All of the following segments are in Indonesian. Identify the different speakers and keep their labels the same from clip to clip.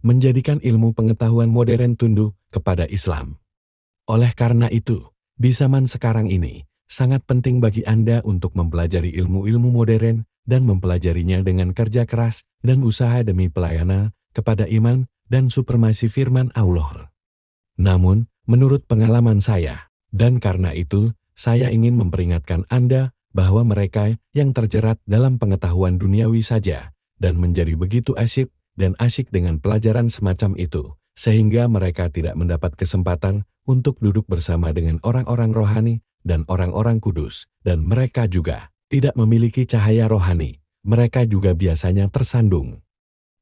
Speaker 1: menjadikan ilmu pengetahuan modern tunduk kepada Islam. Oleh karena itu, di zaman sekarang ini, sangat penting bagi Anda untuk mempelajari ilmu-ilmu modern dan mempelajarinya dengan kerja keras dan usaha demi pelayanan kepada iman dan supremasi firman Allah. Namun, menurut pengalaman saya, dan karena itu, saya ingin memperingatkan Anda bahwa mereka yang terjerat dalam pengetahuan duniawi saja dan menjadi begitu asyik dengan pelajaran semacam itu, sehingga mereka tidak mendapat kesempatan untuk duduk bersama dengan orang-orang rohani dan orang-orang kudus, dan mereka juga tidak memiliki cahaya rohani. Mereka juga biasanya tersandung.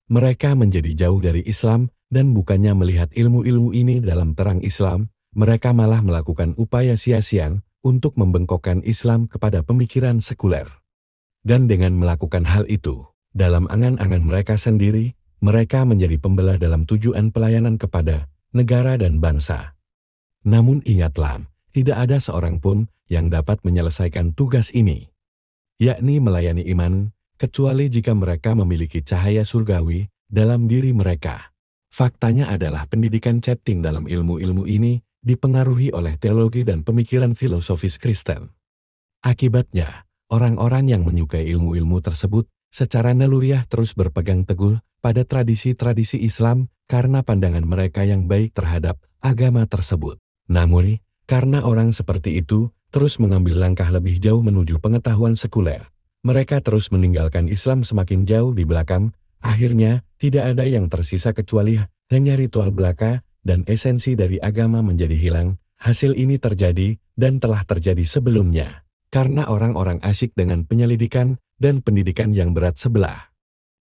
Speaker 1: Mereka menjadi jauh dari Islam dan bukannya melihat ilmu-ilmu ini dalam terang Islam, mereka malah melakukan upaya sia-sia untuk membengkokkan Islam kepada pemikiran sekuler. Dan dengan melakukan hal itu, dalam angan-angan mereka sendiri, mereka menjadi pembelah dalam tujuan pelayanan kepada negara dan bangsa. Namun ingatlah, tidak ada seorang pun yang dapat menyelesaikan tugas ini, yakni melayani iman, kecuali jika mereka memiliki cahaya surgawi dalam diri mereka. Faktanya adalah pendidikan chatting dalam ilmu-ilmu ini dipengaruhi oleh teologi dan pemikiran filosofis Kristen. Akibatnya, orang-orang yang menyukai ilmu-ilmu tersebut secara naluriah terus berpegang teguh pada tradisi-tradisi Islam karena pandangan mereka yang baik terhadap agama tersebut. Namun, karena orang seperti itu terus mengambil langkah lebih jauh menuju pengetahuan sekuler, mereka terus meninggalkan Islam semakin jauh di belakang. Akhirnya, tidak ada yang tersisa kecuali hanya ritual belaka, dan esensi dari agama menjadi hilang. Hasil ini terjadi dan telah terjadi sebelumnya, karena orang-orang asyik dengan penyelidikan dan pendidikan yang berat sebelah.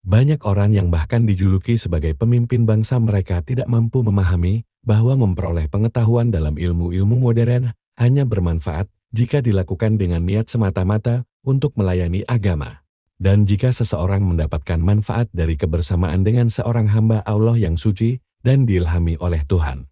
Speaker 1: Banyak orang yang bahkan dijuluki sebagai pemimpin bangsa mereka tidak mampu memahami bahwa memperoleh pengetahuan dalam ilmu-ilmu modern hanya bermanfaat jika dilakukan dengan niat semata-mata untuk melayani agama. Dan jika seseorang mendapatkan manfaat dari kebersamaan dengan seorang hamba Allah yang suci dan diilhami oleh Tuhan.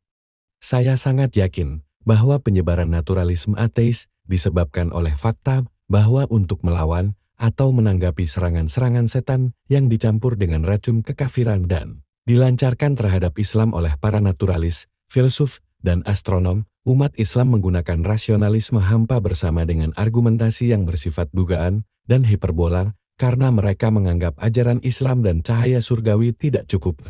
Speaker 1: Saya sangat yakin bahwa penyebaran naturalisme ateis disebabkan oleh fakta bahwa untuk melawan atau menanggapi serangan-serangan setan yang dicampur dengan racun kekafiran dan dilancarkan terhadap Islam oleh para naturalis, filsuf, dan astronom, umat Islam menggunakan rasionalisme hampa bersama dengan argumentasi yang bersifat dugaan dan hiperbola karena mereka menganggap ajaran Islam dan cahaya surgawi tidak cukup.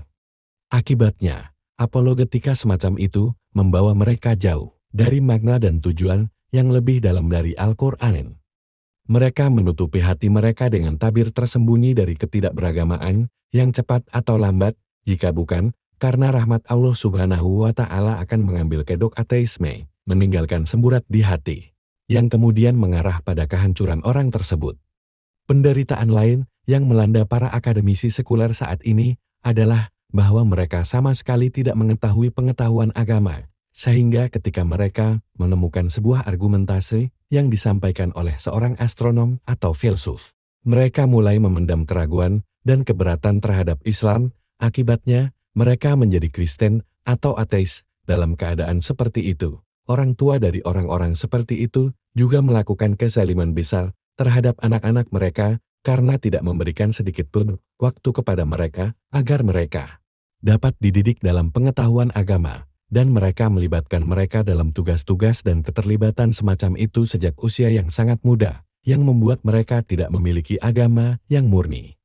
Speaker 1: Akibatnya, apologetika semacam itu membawa mereka jauh dari makna dan tujuan yang lebih dalam dari Al-Quran. Mereka menutupi hati mereka dengan tabir tersembunyi dari ketidakberagamaan yang cepat atau lambat, jika bukan, karena rahmat Allah Subhanahu wa Ta'ala akan mengambil kedok ateisme, meninggalkan semburat di hati, yang kemudian mengarah pada kehancuran orang tersebut. Penderitaan lain yang melanda para akademisi sekuler saat ini adalah bahwa mereka sama sekali tidak mengetahui pengetahuan agama, sehingga ketika mereka menemukan sebuah argumentasi yang disampaikan oleh seorang astronom atau filsuf, mereka mulai memendam keraguan dan keberatan terhadap Islam. Akibatnya, mereka menjadi Kristen atau ateis. Dalam keadaan seperti itu, orang tua dari orang-orang seperti itu juga melakukan kezaliman besar terhadap anak-anak mereka karena tidak memberikan sedikit pun waktu kepada mereka agar mereka dapat dididik dalam pengetahuan agama, dan mereka melibatkan mereka dalam tugas-tugas dan keterlibatan semacam itu sejak usia yang sangat muda, yang membuat mereka tidak memiliki agama yang murni.